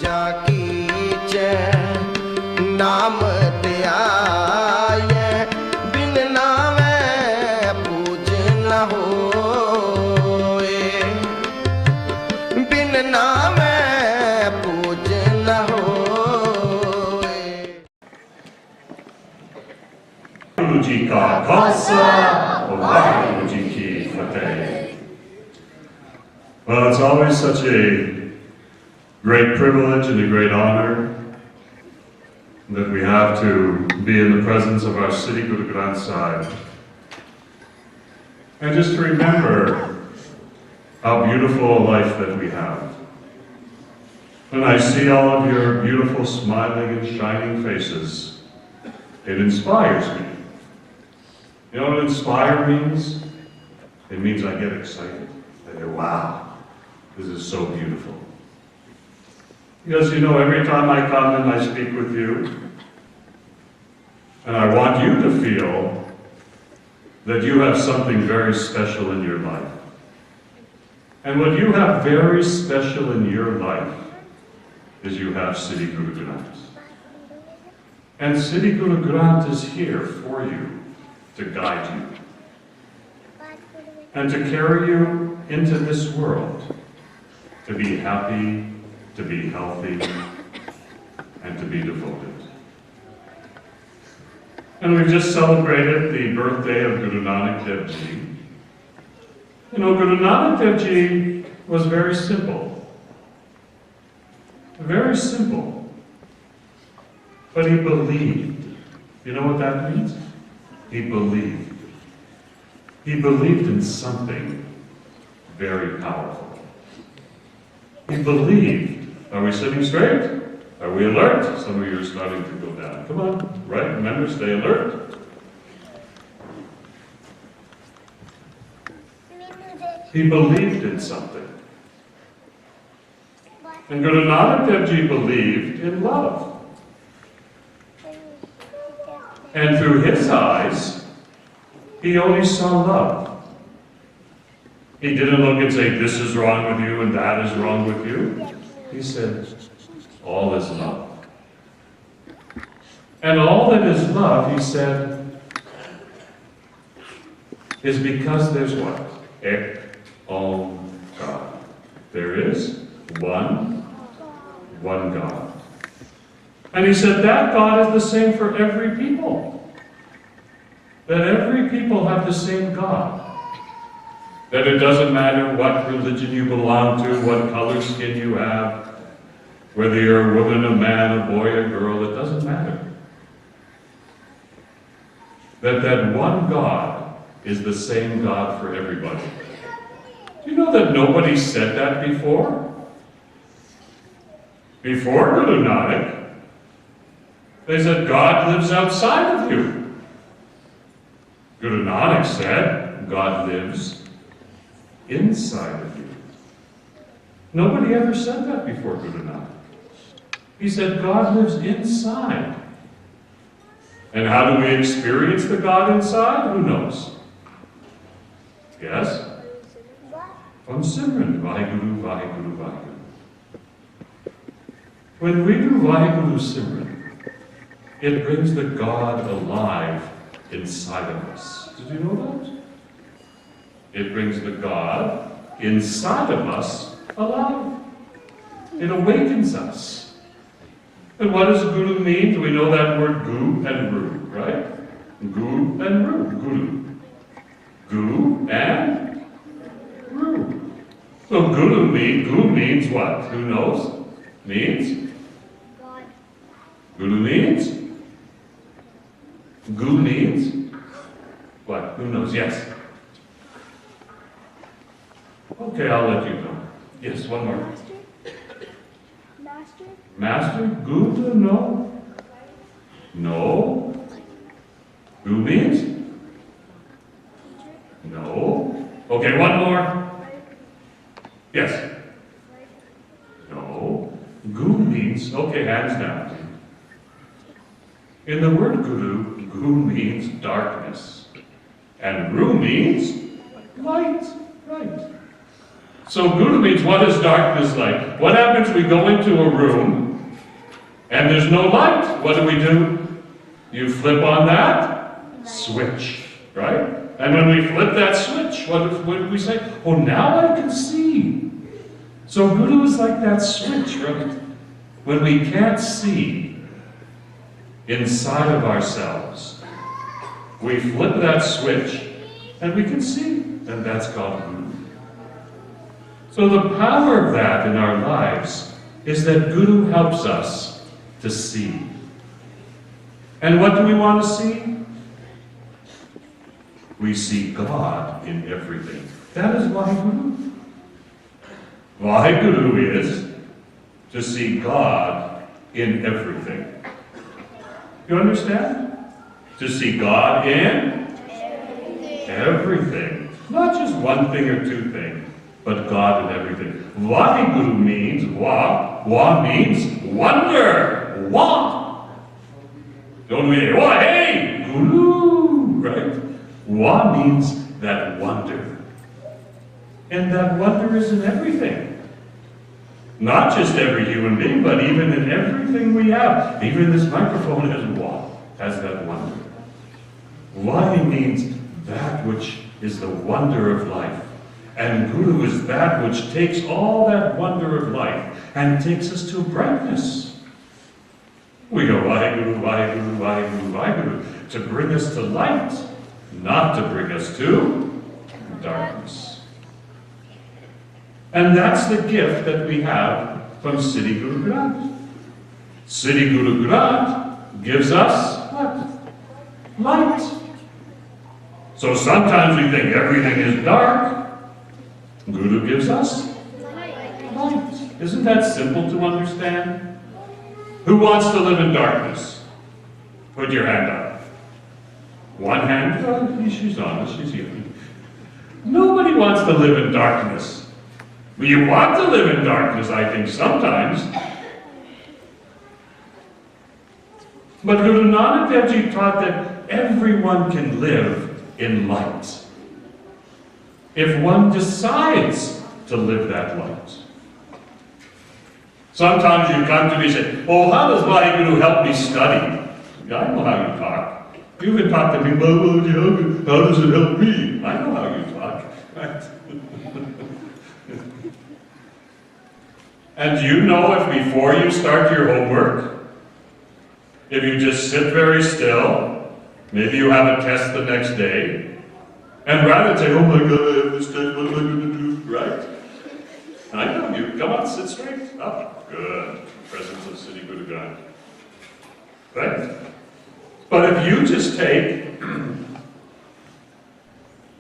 जाकी नाम त्याये बिन नावे पूज न होए बिन नावे पूज न होए। वाहिगुरु जी का खालसा और वाहिगुरु जी की फतेह। Well, it's always such a great privilege and a great honor that we have to be in the presence of our City Guru Granth Sahib. And just to remember how beautiful a life that we have. When I see all of your beautiful smiling and shining faces, it inspires me. You know what inspire means? It means I get excited. I go, wow, this is so beautiful. Because you know, every time I come and I speak with you, and I want you to feel that you have something very special in your life. And what you have very special in your life is you have Siddhi Guru Granth. And Siddhi Guru Granth is here for you, to guide you, and to carry you into this world, to be happy, to be healthy, and to be devoted. And we've just celebrated the birthday of Guru Nanak Dev Ji. You know, Guru Nanak Dev Ji was very simple. Very simple. But he believed. You know what that means? He believed. He believed in something very powerful. He believed. Are we sitting straight? Are we alert? Some of you are starting to go down. Come on, right? Remember, stay alert. He believed in something. And Guru Nanak Dev Ji believed in love. And through his eyes, he only saw love. He didn't look and say, this is wrong with you and that is wrong with you. He said, all is love. And all that is love, he said, is because there's what? Ek Om God. There is one God. And he said that God is the same for every people. That every people have the same God. That it doesn't matter what religion you belong to, what color skin you have, whether you're a woman, a man, a boy, a girl, it doesn't matter. That one God is the same God for everybody. Do you know that nobody said that before? Before Guru Nanak, they said God lives outside of you. Guru Nanak said God lives inside of you. Nobody ever said that before Guru Nanak. He said God lives inside. And how do we experience the God inside? Who knows? Yes? From Simran, Vaheguru, Vaheguru, Vaheguru. When we do Vaheguru Simran, it brings the God alive inside of us. Did you know that? It brings the God inside of us alive. It awakens us. And what does Guru mean? Do we know that word Gu and Ru, right? Gu and Ru, Guru. Gu and Ru. So Gu means what? Who knows? Means? God. Guru means? Gu means? What? Who knows? Yes. Okay, I'll let you know. Yes, one more. Master? Master? Gu? No. No. Gu means? No. Okay, one more. Yes. No. Gu means, okay, hands down. In the word Guru, Gu means darkness. And Ru means light. Right. So Guru means, what is darkness like? What happens if we go into a room and there's no light? What do? You flip on that switch, right? And when we flip that switch, what do we say? Oh, now I can see. So Guru is like that switch, right? When we can't see inside of ourselves, we flip that switch and we can see, and that's called Guru. So the power of that in our lives is that Guru helps us to see. And what do we want to see? We see God in everything. That is Vaheguru. Vaheguru is to see God in everything. You understand? To see God in everything. Not just one thing or two things, but God in everything. Vaheguru means, Wa means wonder. Wa. Don't we say, Wa, hey, Guru, right? Wa means that wonder. And that wonder is in everything. Not just every human being, but even in everything we have. Even this microphone has that wonder. Vahi means that which is the wonder of life. And Guru is that which takes all that wonder of life and takes us to brightness. We go Vaheguru, Vaheguru, Vaheguru, Vaheguru to bring us to light, not to bring us to darkness. And that's the gift that we have from Siddhi Guru Granth. Siddhi Guru Granth gives us what? Light. So sometimes we think everything is dark. Guru gives us light. Isn't that simple to understand? Who wants to live in darkness? Put your hand up. One hand? Oh, she's honest, she's human. Nobody wants to live in darkness. You want to live in darkness, I think, sometimes. But Guru Nanak Dev Ji taught that everyone can live in light if one decides to live that light. Sometimes you come to me and say, oh, how does Vaheguru help me study? Yeah, I know how you talk. You can talk to me, how does it help me? I know how you talk. Right? And do you know if before you start your homework, if you just sit very still, maybe you have a test the next day, and rather than say, oh my God, I have this test, what am I going to do, right? I know you. Come on, sit straight. Up. Good. Presence of Siddhi Guru Granth. Right? But if you just take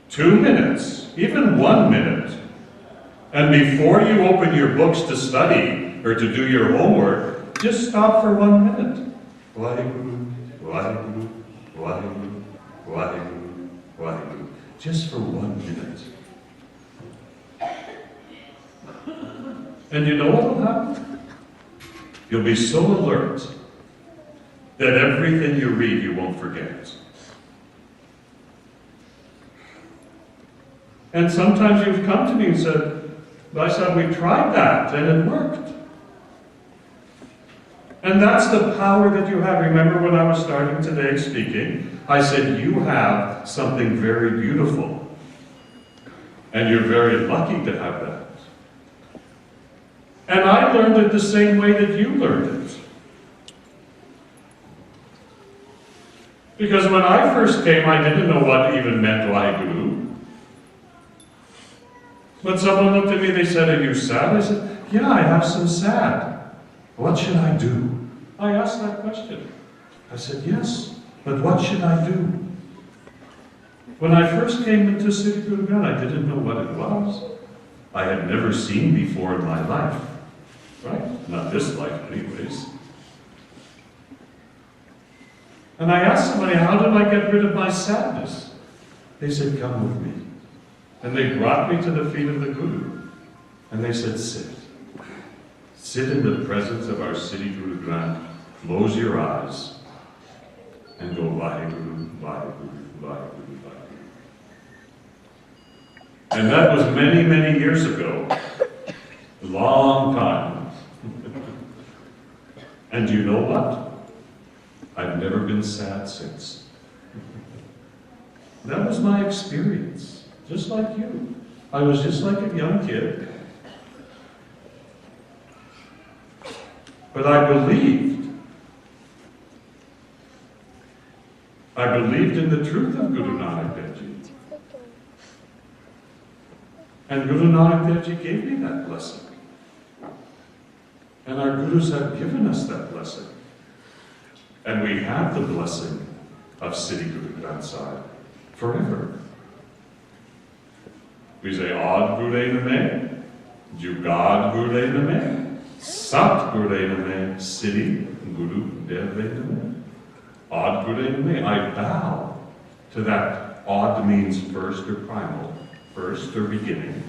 2 minutes, even 1 minute, and before you open your books to study or to do your homework, just stop for 1 minute. Vaheguru, Vaheguru, Vaheguru, Vaheguru, Vaheguru. Just for 1 minute. And you know what will happen? You'll be so alert that everything you read you won't forget. And sometimes you've come to me and said, Bhai Sahib, we tried that and it worked. And that's the power that you have. Remember when I was starting today speaking, I said you have something very beautiful. And you're very lucky to have that. And I learned it the same way that you learned it. Because when I first came, I didn't know what even meant Vaheguru. When someone looked at me, they said, are you sad? I said, yeah, I have some sad. What should I do? I asked that question. I said, yes, but what should I do? When I first came into Siddhi Guru Granth, I didn't know what it was. I had never seen before in my life. Right? Not this life, anyways. And I asked somebody, how did I get rid of my sadness? They said, come with me. And they brought me to the feet of the Guru. And they said, sit. Sit in the presence of our Siddhi Guru Granth. Close your eyes. And go, Vaheguru, Vaheguru, Vaheguru, Vaheguru. And that was many, many years ago. Long time. And you know what? I've never been sad since. That was my experience, just like you. I was just like a young kid. But I believed. I believed in the truth of Guru Nanak Dev Ji. And Guru Nanak Dev Ji gave me that blessing. And our Gurus have given us that blessing. And we have the blessing of Siddhi Guru Granth Sahib forever. We say, Ad Gure Name, Jugad Gure Name, Sat Gure Name, Siddhi Guru Dev Name. Ad Gure Name, I bow to that. Ad means first or primal, first or beginning.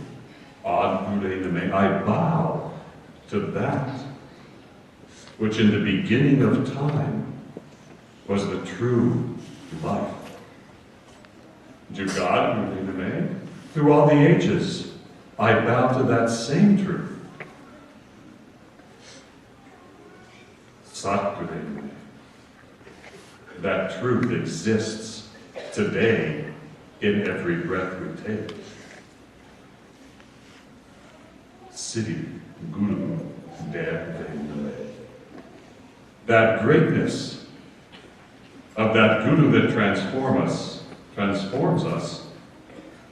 Ad Gure Name, I bow to that which in the beginning of time was the true life. Jugad Gure Name, through all the ages, I bow to that same truth. Sat Gure Name. That truth exists today in every breath we take. Siddhi Guru Dev Name. That greatness of that Guru that transforms us,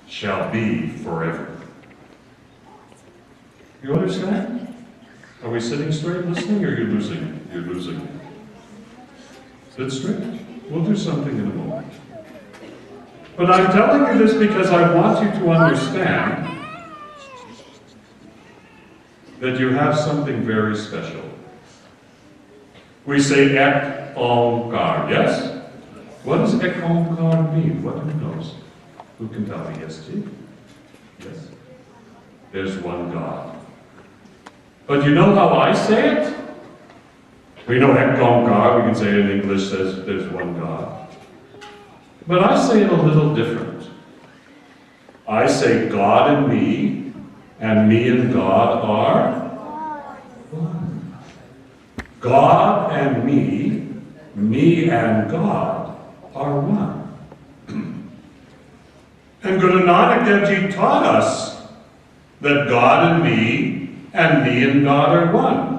shall be forever. You understand? Are we sitting straight listening, or are you losing it? You're losing it. Sit straight. We'll do something in a moment. But I'm telling you this because I want you to understand that you have something very special. We say Ek Omkar, yes? What does Ek Omkar mean? What who knows? Who can tell me? Yes, Steve? Yes? There's one God. But you know how I say it? We know Ek Omkar, we can say it in English, says there's one God. But I say it a little different. I say God and me and God are one. God and me and God are one. And Guru Nanak Dev Ji taught us that God and me and God are one.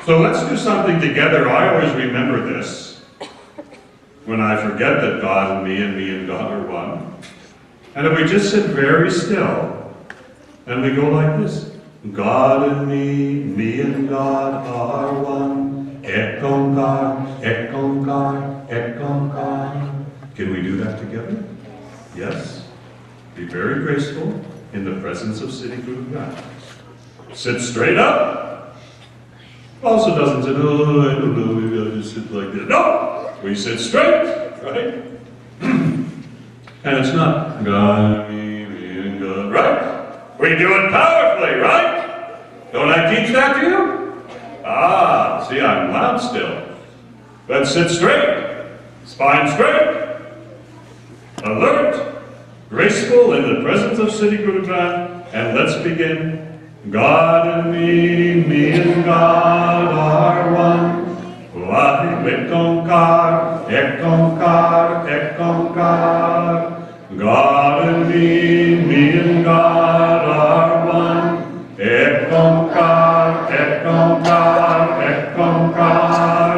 So let's do something together. I always remember this when I forget that God and me and God are one. And if we just sit very still and we go like this, God and me and God are one. Ek Omkar, Ek Omkar, Ek Omkar. Can we do that together? Yes. Be very graceful in the presence of Siddhi Guru Granth. Sit straight up. Also doesn't say, oh, I don't know, maybe I'll just sit like this. No! We sit straight, right? And it's not God, me and God, right? We do it powerfully, right? Don't I teach that to you? Ah, see, I'm loud still. Let's sit straight, spine straight, alert, graceful in the presence of Siddhi Guru Granth, and let's begin. God and me and God are one. Ek Omkar, Ek Omkar, Ek Omkar. God and me and God are one. Ek Omkar, Ek Omkar, Ek Omkar.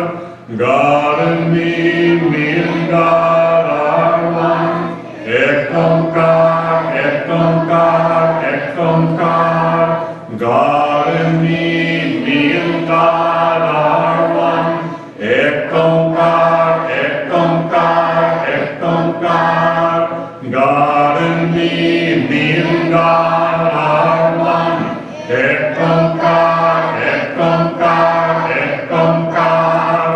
God and me and God are one. Ek Omkar, Ek Omkar, Ek Omkar. God and me and God are one. Ek Omkar, Ek Omkar, Ek Omkar. God and me and God are one. Ek Omkar, Ek Omkar, Ek Omkar.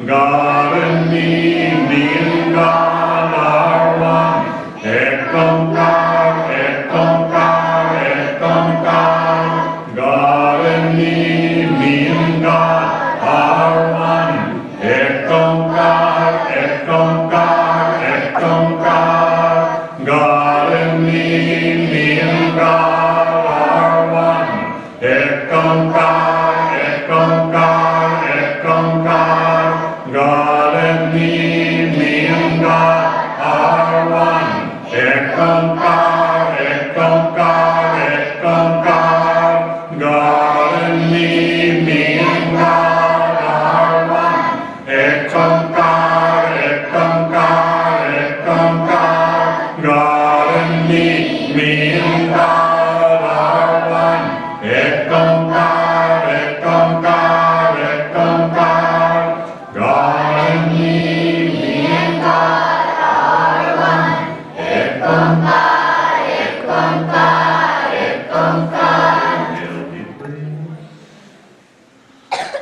God and me and God are one. Ek Omkar, Ek Omkar, Ek Omkar. God and me and God.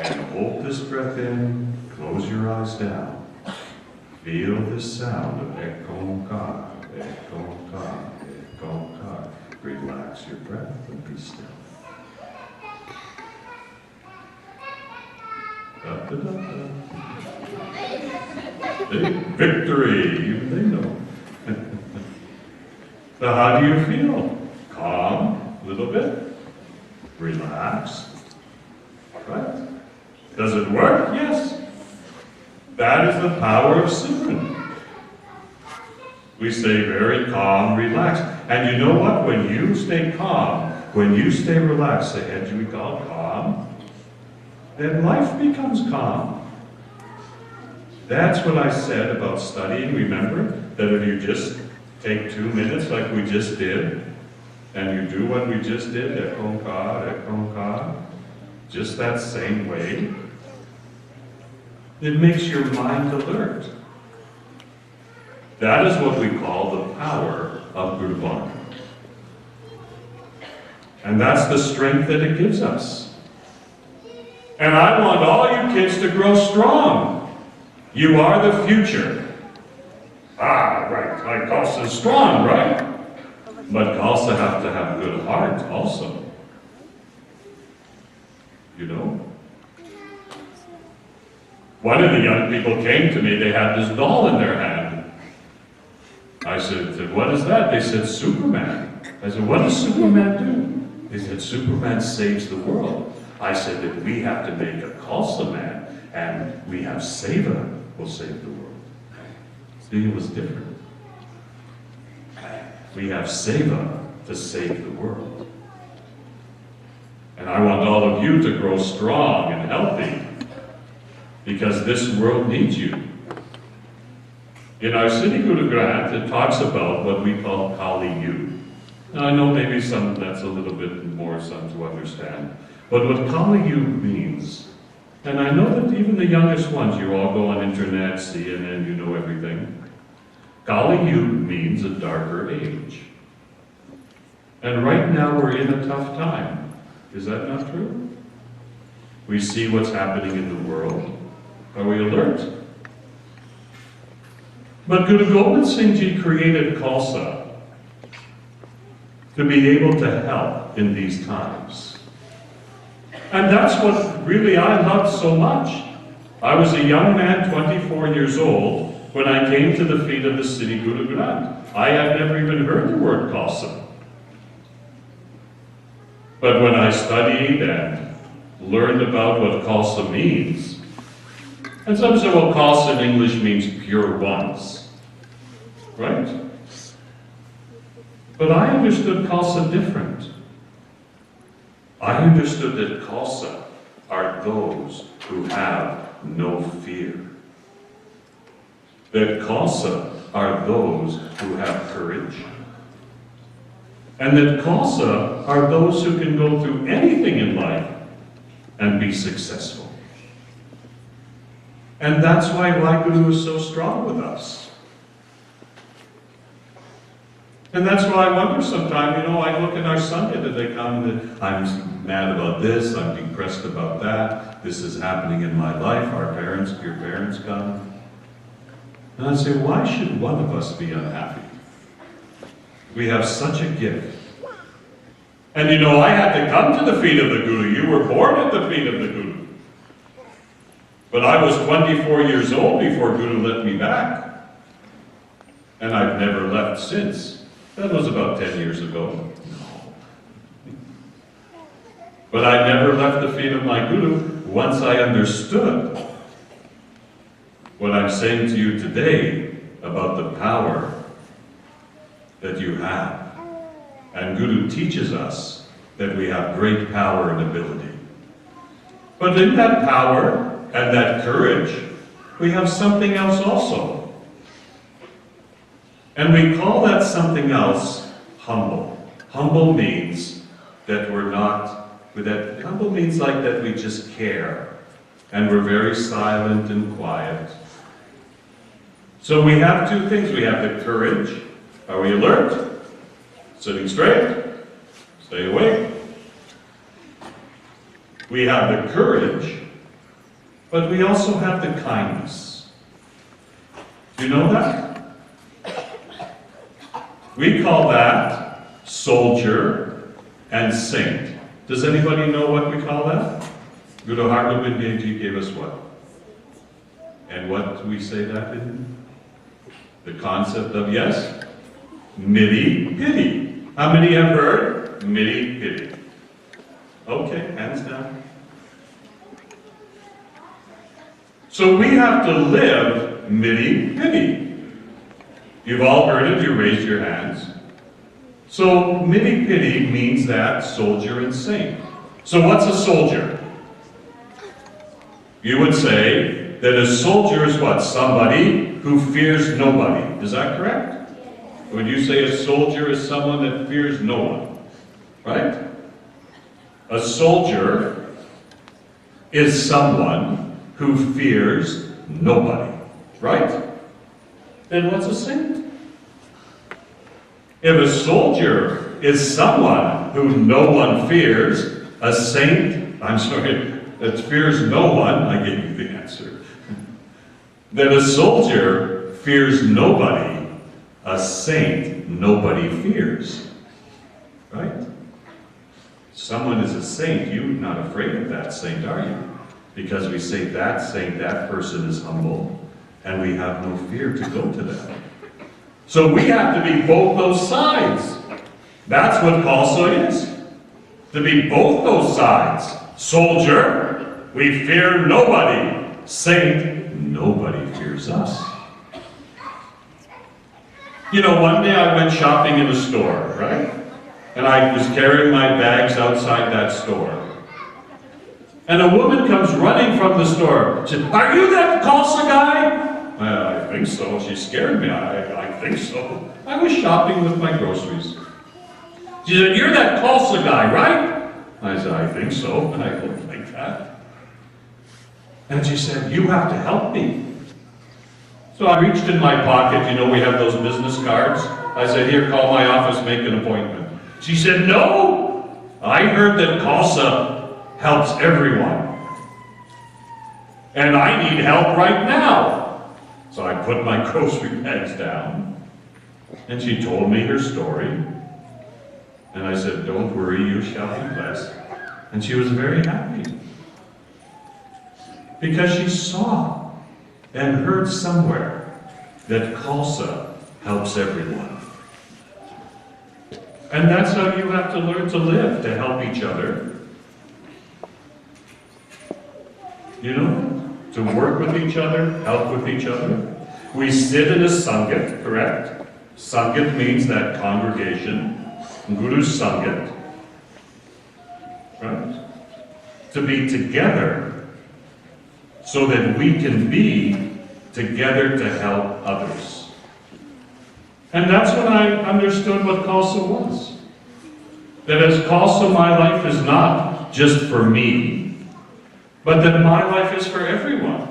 And hold this breath in, close your eyes down. Feel this sound of ek-onkar, ek-onkar, ek-onkar. Relax your breath and be still. Da-da-da-da. Victory, even they know. So how do you feel? Calm, a little bit? Relaxed? Right? Does it work? Yes. That is the power of Simran. We stay very calm, relaxed. And you know what? When you stay calm, when you stay relaxed, the head we call calm, then life becomes calm. That's what I said about studying. Remember that if you just take 2 minutes like we just did, and you do what we just did, ek-onkar, just that same way, it makes your mind alert. That is what we call the power of Guruvani. And that's the strength that it gives us. And I want all you kids to grow strong. You are the future. Ah, right, like Khalsa is strong, right? But Khalsa have to have a good heart also. You know? One of the young people came to me, they had this doll in their hand. I said, what is that? They said, Superman. I said, what does Superman do? They said, Superman saves the world. I said that we have to make a Khalsa man, and we have Seva will save the world. See, it was different. We have Seva to save the world. And I want all of you to grow strong and healthy, because this world needs you. In our city Guru Granth, it talks about what we call Kali Yuga. Now I know maybe some that's a little bit more some to understand, but what Kali Yuga means, and I know that even the youngest ones, you all go on internet, CNN, you know everything. Kali Yuga means a darker age. And right now we're in a tough time. Is that not true? We see what's happening in the world. Are we alert? But Guru Gobind Singh Ji created Khalsa to be able to help in these times. And that's what really I loved so much. I was a young man, 24 years old, when I came to the feet of the city Guru Granth. I had never even heard the word Khalsa. But when I studied and learned about what Khalsa means, and some say, well, Khalsa in English means pure ones, right? But I understood Khalsa different. I understood that Khalsa are those who have no fear. That Khalsa are those who have courage. And that Khalsa are those who can go through anything in life and be successful. And that's why Waheguru is so strong with us. And that's why I wonder sometimes, you know, I look at our Sunday that they come, that I'm mad about this, I'm depressed about that, this is happening in my life, your parents come. And I say, why should one of us be unhappy? We have such a gift. And you know, I had to come to the feet of the Guru. You were born at the feet of the Guru. But I was 24 years old before Guru let me back. And I've never left since. That was about 10 years ago. But I never left the feet of my Guru once I understood what I'm saying to you today about the power that you have. And Guru teaches us that we have great power and ability. But in that power and that courage, we have something else also. And we call that something else humble. Humble means that we're not, humble means like that we just care. And we're very silent and quiet. So we have two things. We have the courage. Are we alert? Sitting straight? Stay awake. We have the courage but we also have the kindness. Do you know that? We call that soldier and saint. Does anybody know what we call that? Guru Hargobind Ji gave us what? And what do we say that in? The concept of, yes? Midi pity. How many have heard? Midi pity. Okay, hands down. So we have to live midi pity. You've all heard it, you raised your hands. So midi pity means that soldier and saint. So what's a soldier? You would say that a soldier is what? Somebody who fears nobody. Is that correct? Would you say a soldier is someone that fears no one? Right? A soldier is someone who fears nobody. Right? Then what's a saint? If a soldier is someone who no one fears, a saint, that fears no one, I gave you the answer. Then a soldier fears nobody, a saint nobody fears. Right? Someone is a saint, you're not afraid of that saint, are you? Because we say that saint, that person is humble, and we have no fear to go to them. So we have to be both those sides. That's what Khalsa is. To be both those sides. Soldier, we fear nobody. Saint, nobody fears us. You know, one day I went shopping in a store, right? And I was carrying my bags outside that store. And a woman comes running from the store. She said, "Are you that Khalsa guy?" I think so. She scared me. I think so. I was shopping with my groceries. She said, "You're that Khalsa guy, right?" I said, "I think so." And I looked like that. And she said, "You have to help me." So I reached in my pocket. You know, we have those business cards. I said, "Here, call my office, make an appointment." She said, "No, I heard that Khalsa helps everyone. And I need help right now." So I put my grocery bags down, and she told me her story. And I said, "Don't worry, you shall be blessed." And she was very happy. Because she saw and heard somewhere that Khalsa helps everyone. And that's how you have to learn to live, to help each other. You know? To work with each other, help with each other. We sit in a Sangat, correct? Sangat means that congregation. Guru Sangat. Right? To be together so that we can be together to help others. And that's when I understood what Khalsa was. That as Khalsa, my life is not just for me, but that my life is for everyone.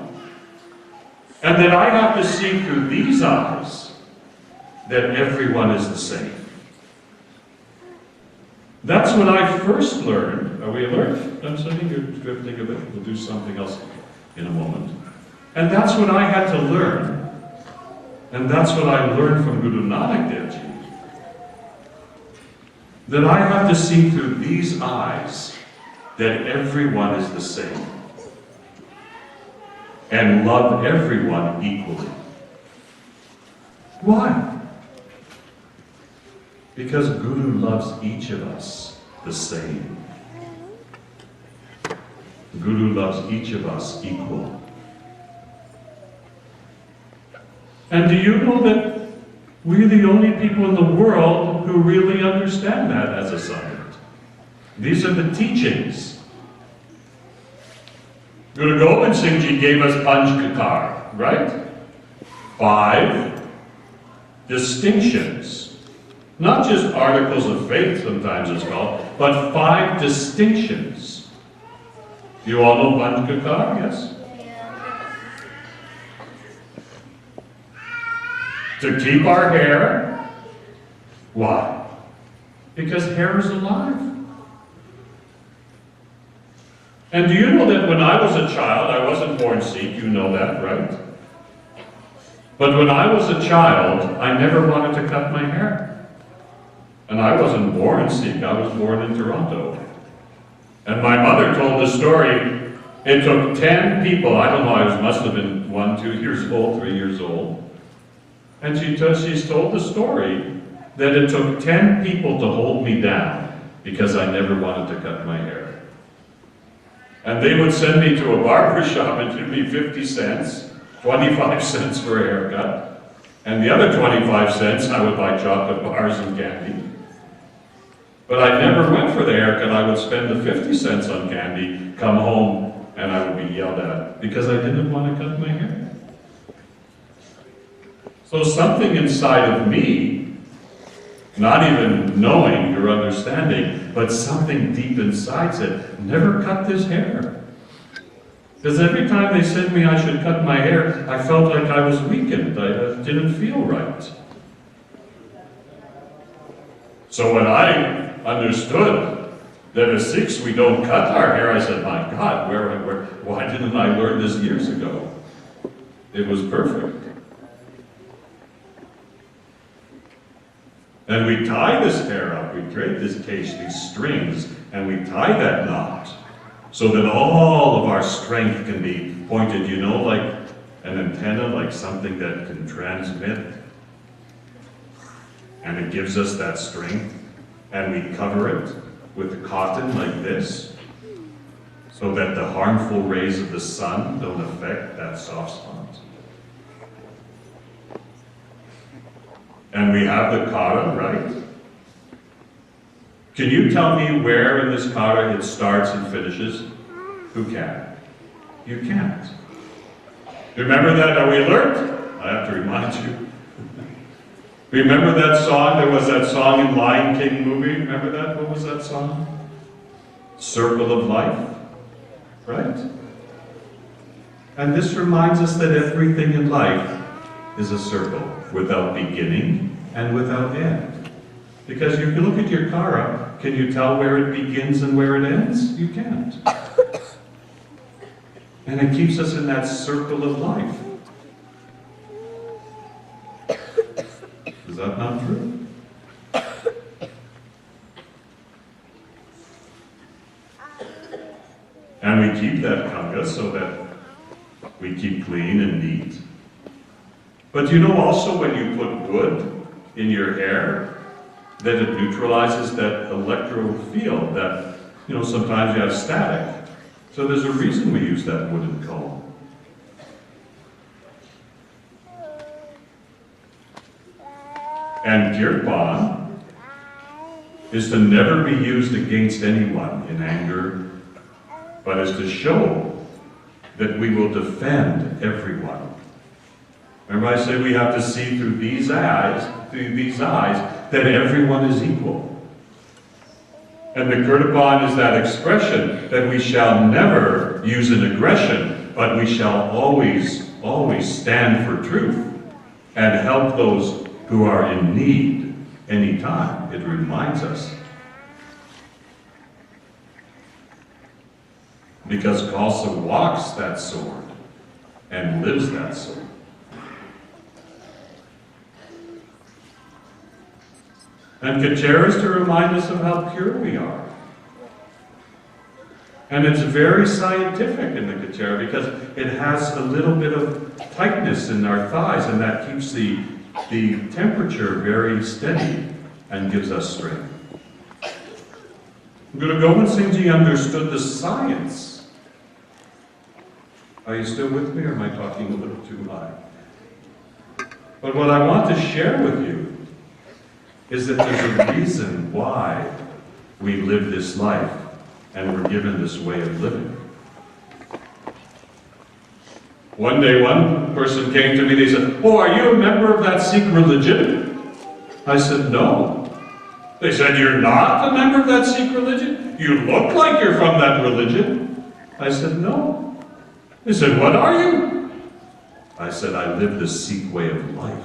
And that I have to see through these eyes that everyone is the same. That's when I first learned. Are we alert? I'm sitting here drifting a bit. We'll do something else in a moment. And that's when I had to learn. And that's what I learned from Guru Nanak Dev Ji. That I have to see through these eyes that everyone is the same. And love everyone equally. Why? Because Guru loves each of us the same. Guru loves each of us equal. And do you know that we're the only people in the world who really understand that as a Sangha? These are the teachings. Guru Gobind Singh Ji gave us Panch Kakar, right? 5 distinctions. Not just articles of faith, sometimes it's called, but 5 distinctions. You all know Panch Kakar, yes? To keep our hair. Why? Because hair is alive. And do you know that when I was a child, I wasn't born Sikh, you know that, right? But when I was a child, I never wanted to cut my hair. And I wasn't born Sikh, I was born in Toronto. And my mother told the story, it took 10 people, I don't know, I must have been 1, 2 years old, 3 years old. And she's told the story that it took 10 people to hold me down because I never wanted to cut my hair. And they would send me to a barber shop and give me 50 cents, 25 cents for a haircut, and the other 25 cents I would buy chocolate bars and candy. But I never went for the haircut. I would spend the 50 cents on candy, come home, and I would be yelled at because I didn't want to cut my hair. So something inside of me, not even knowing or understanding, but something deep inside said, never cut this hair. Because every time they said to me I should cut my hair, I felt like I was weakened. I didn't feel right. So when I understood that as Sikhs we don't cut our hair, I said, my God, why didn't I learn this years ago? It was perfect. And we tie this hair up, we create these strings, and we tie that knot so that all of our strength can be pointed, you know, like an antenna, like something that can transmit. And it gives us that strength, and we cover it with the cotton like this, so that the harmful rays of the sun don't affect that soft spot. And we have the kara, right? Can you tell me where in this kara it starts and finishes? Who can? You can't. Remember that? Are we alert? I have to remind you. Remember that song? There was that song in Lion King movie. Remember that? What was that song? Circle of Life, right? And this reminds us that everything in life is a circle, without beginning and without end. Because if you look at your kara, can you tell where it begins and where it ends? You can't. And it keeps us in that circle of life. Is that not true? And we keep that kanga so that we keep clean and neat. But you know also when you put wood in your hair, that it neutralizes that electrical field that, you know, sometimes you have static. So there's a reason we use that wooden comb. And kirpan is to never be used against anyone in anger, but is to show that we will defend everyone. Remember I said we have to see through these eyes, that everyone is equal. And the kirpan is that expression that we shall never use an aggression, but we shall always stand for truth and help those who are in need anytime. It reminds us. Because Khalsa walks that sword and lives that sword. And Kachera is to remind us of how pure we are. And it's very scientific in the Kachera because it has a little bit of tightness in our thighs, and that keeps the temperature very steady and gives us strength. Guru Gobind Singh Ji understood the science. Are you still with me, or am I talking a little too high? But what I want to share with you is that there's a reason why we live this life and we're given this way of living. One day one person came to me, they said, "Oh, are you a member of that Sikh religion?" I said, "No." They said, "You're not a member of that Sikh religion? You look like you're from that religion." I said, "No." They said, "What are you?" I said, "I live the Sikh way of life."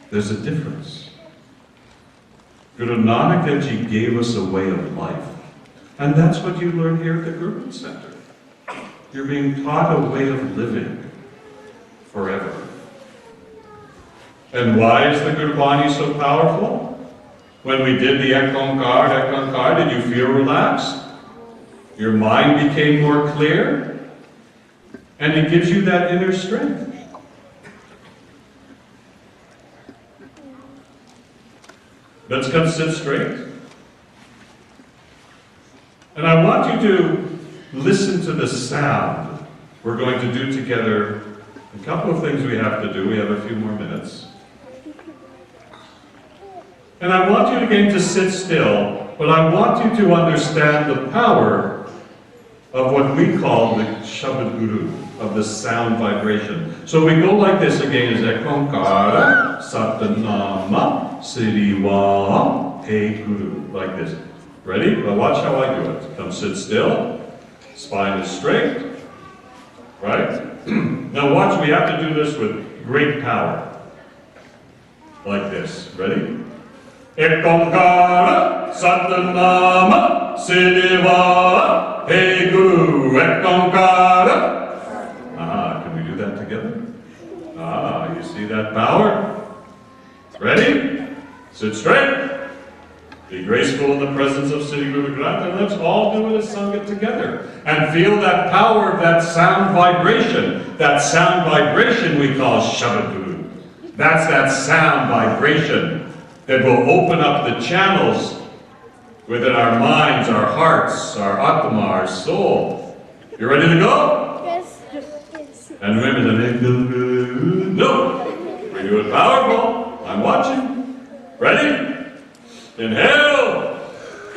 There's a difference. Guru Nanak Dev Ji gave us a way of life. And that's what you learn here at the Guru Center. You're being taught a way of living forever. And why is the Gurbani so powerful? When we did the Ek Onkar, did you feel relaxed? Your mind became more clear? And it gives you that inner strength. Let's come sit straight. And I want you to listen to the sound. We're going to do together a couple of things we have to do. We have a few more minutes. And I want you again to sit still, but I want you to understand the power of what we call the Shabad Guru, of the sound vibration. So we go like this again, as Ek Onkara, Satanama, Siriva, Hey Guru, like this. Ready? Well, watch how I do it. Come sit still, spine is straight, right? Now watch, we have to do this with great power. Like this, ready? Ek Onkara, Satanama, Siriva, Hey Guru, Ek Onkara. Can we do that together? You see that power? Ready? Sit straight. Be graceful in the presence of Sri Guru Granth, and let's all do it as Sangha together. And feel that power of that sound vibration. That sound vibration we call Shabad Guru. That's that sound vibration that will open up the channels within our minds, our hearts, our Atma, our soul. You ready to go? Yes. Yes. And remember the no. We do it powerful. I'm watching. Ready? Inhale.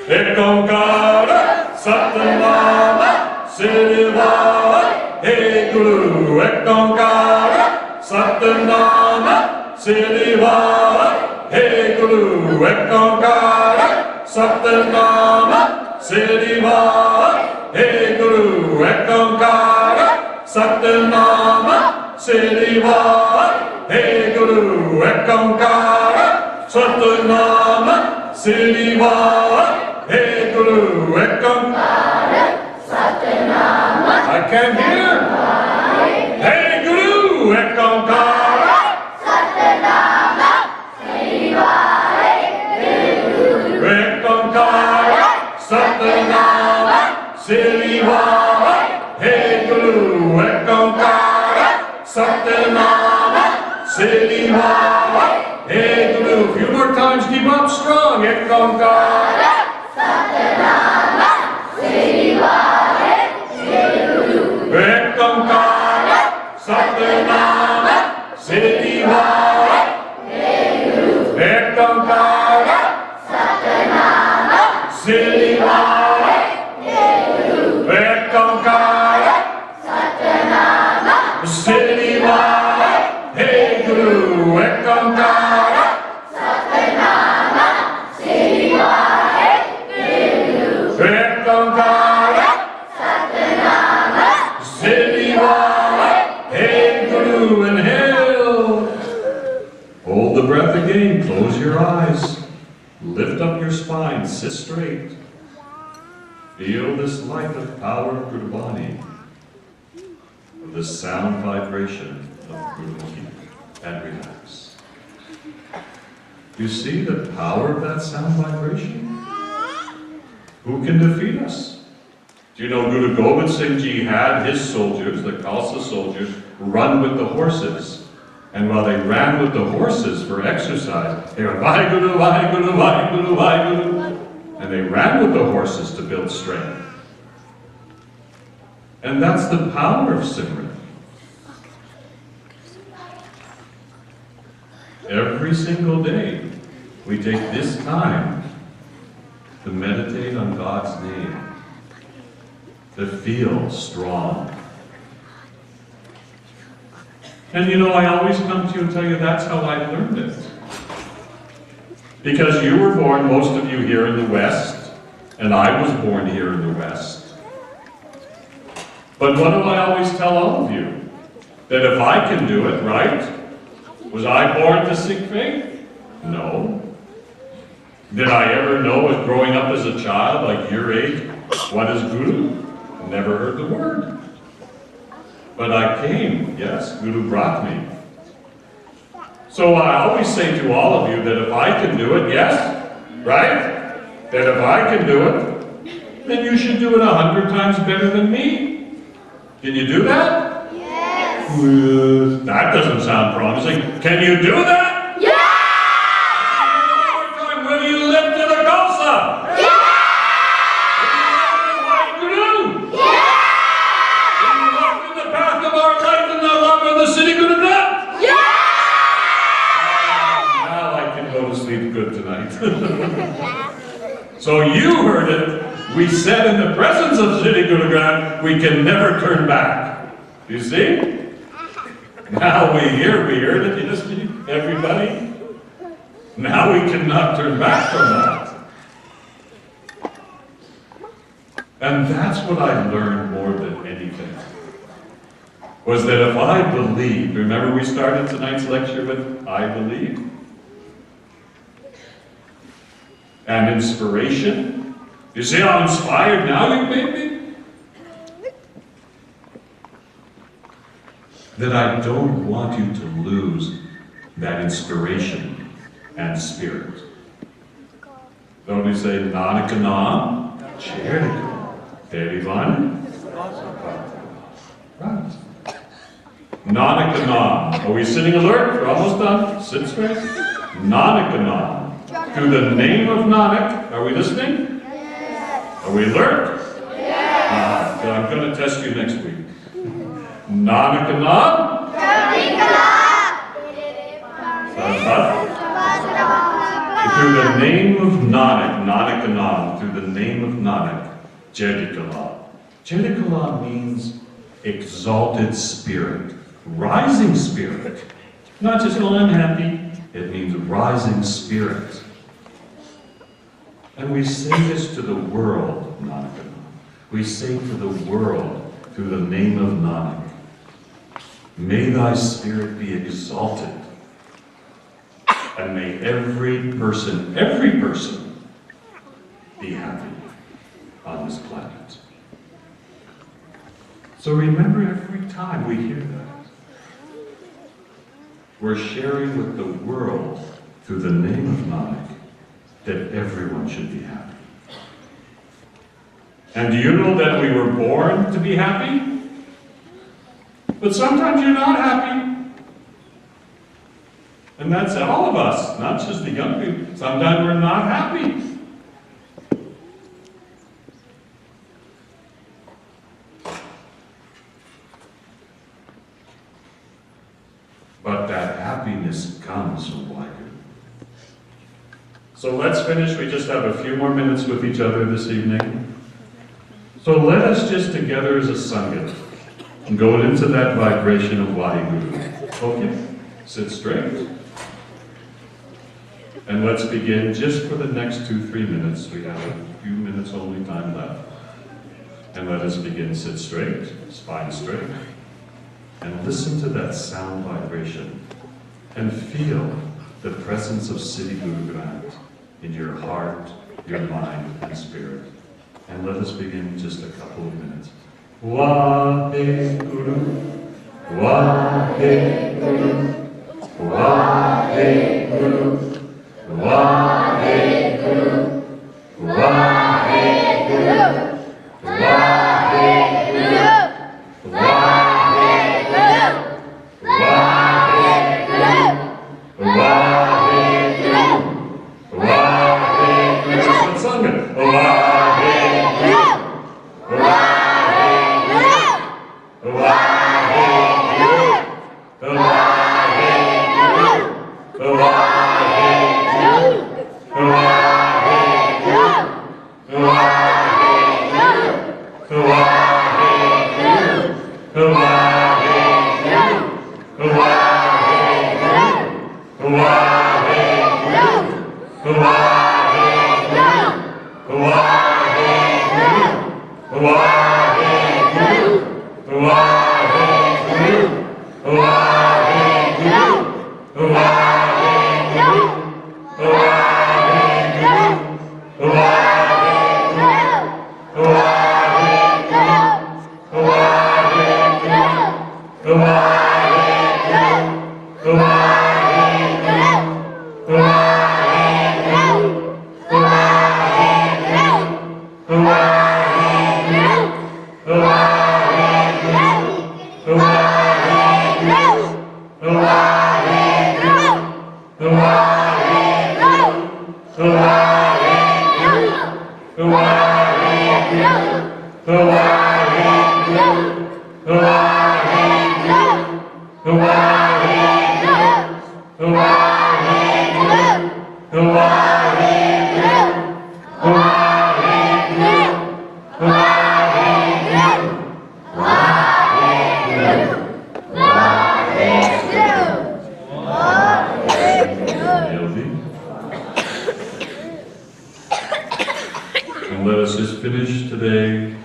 Ek Onkara, Satanama, Siriva, Hey Guru. Ek Onkara, Satanama, Siriva, Hey Guru. Ek Onkara, Satanama, Siriva, Hey Guru. Ek Onkara, Satanama, Siriva, Hey Guru. Ek Onkara, Satanama, Siriva, Hey Guru. Ek Onkara, Satanama. I can't hear. Hey Guru. Ek Onkara, Satanama, Siriva, Hey Guru. Ek Onkara, Satanama, Siriva, Hey Guru. Ek Onkara, Satanama, Siriva, Hey Guru. A few more times, keep up strong. Ek Onkara, Satanama, Siriva, Hey Guru. Ek Onkara, Satanama, Siriva, Hey Guru. Ek Onkara, Satanama, Siriva, Hey Guru. Ek Onkara, Satanama, Siriva, Hey Guru. Ek Onkara, Satanama, Siriva, Hey Guru. Ek Onkara, Satanama, Siriva, Hey Guru. Inhale. Hold the breath again. Close your eyes. Lift up your spine. Sit straight. Feel this light of power of Gurbani, of the sound vibration of Gurmukhi, and relax. You see the power of that sound vibration? Who can defeat us? Do you know Guru Gobind Singh Ji had his soldiers, the Khalsa soldiers, run with the horses? And while they ran with the horses for exercise, they went, Vaheguru, Vaheguru, Vaheguru, Vaheguru. And they ran with the horses to build strength. And that's the power of Simran. Every single day, we take this time to meditate on God's name, to feel strong. And you know, I always come to you and tell you that's how I learned it. Because you were born, most of you here in the West, and I was born here in the West. But what do I always tell all of you? That if I can do it, right? Was I born to Sikh faith? No. Did I ever know, as growing up as a child, like your age, what is Guru? Never heard the word. But I came, yes, Guru brought me. So I always say to all of you that if I can do it, yes, right? That if I can do it, then you should do it 100 times better than me. Can you do that? Yes. That doesn't sound promising. Can you do that? Yes. One more time, will you live to the Khalsa? Yes. What do you do? Yes. Will you walk in the path of our life and the love of the city Guru Granth? Yes. Now I can go to sleep good tonight. So you heard it. We said in the presence of Sri Guru Granth, we can never turn back. You see? Now we heard it, yes, everybody? Now we cannot turn back from that. And that's what I learned more than anything. Was that if I believe, remember we started tonight's lecture with, I believe. And inspiration. You see how inspired now you made me? That I don't want you to lose that inspiration and spirit. Don't we say, Nanak Nam, Everyone? Right. Nanak Nam. Are we sitting alert? We're almost done. Sit straight. Nanak Nam. To the name of Nanak. Are we listening? Are we alert? Yes. So I'm going to test you next week. Nanak Nam. Through the name of Nanak, Nanak Nam, through the name of Nanak, Jedikala. Jedikala means exalted spirit, rising spirit. Not just, oh, I'm happy. It means rising spirit. And we say this to the world, Nanak. We say to the world through the name of Nanak, may thy spirit be exalted, and may every person be happy on this planet. So remember, every time we hear that, we're sharing with the world through the name of Nanak that everyone should be happy. And do you know that we were born to be happy? But sometimes you're not happy. And that's all of us, not just the young people. Sometimes we're not happy. But that happiness comes from why. So let's finish. We just have a few more minutes with each other this evening. So let us just together as a Sangha go into that vibration of Vaheguru. Okay? Sit straight. And let's begin just for the next 2-3 minutes. We have a few minutes only time left. And let us begin. Sit straight, spine straight. And listen to that sound vibration. And feel the presence of Siddhi Guru Granth in your heart, your mind, and spirit. And let us begin just a couple of minutes. Vaheguru, Vaheguru, Vaheguru, Vaheguru, Vaheguru, Vaheguru, And let us just finish today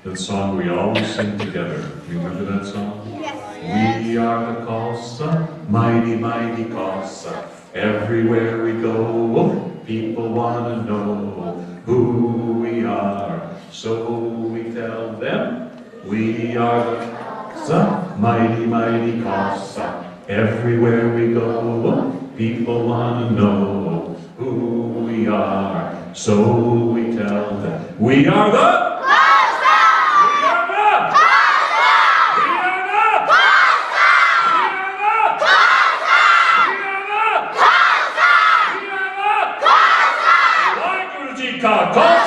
that song we always sing together. You remember that song? Yes. We are the Khalsa, mighty, mighty Khalsa. Everywhere we go, people want to know who we are. So we tell them, we are the Khalsa, mighty, mighty Khalsa. Everywhere we go, people want to know who we are. So we tell them, we are the Khalsa!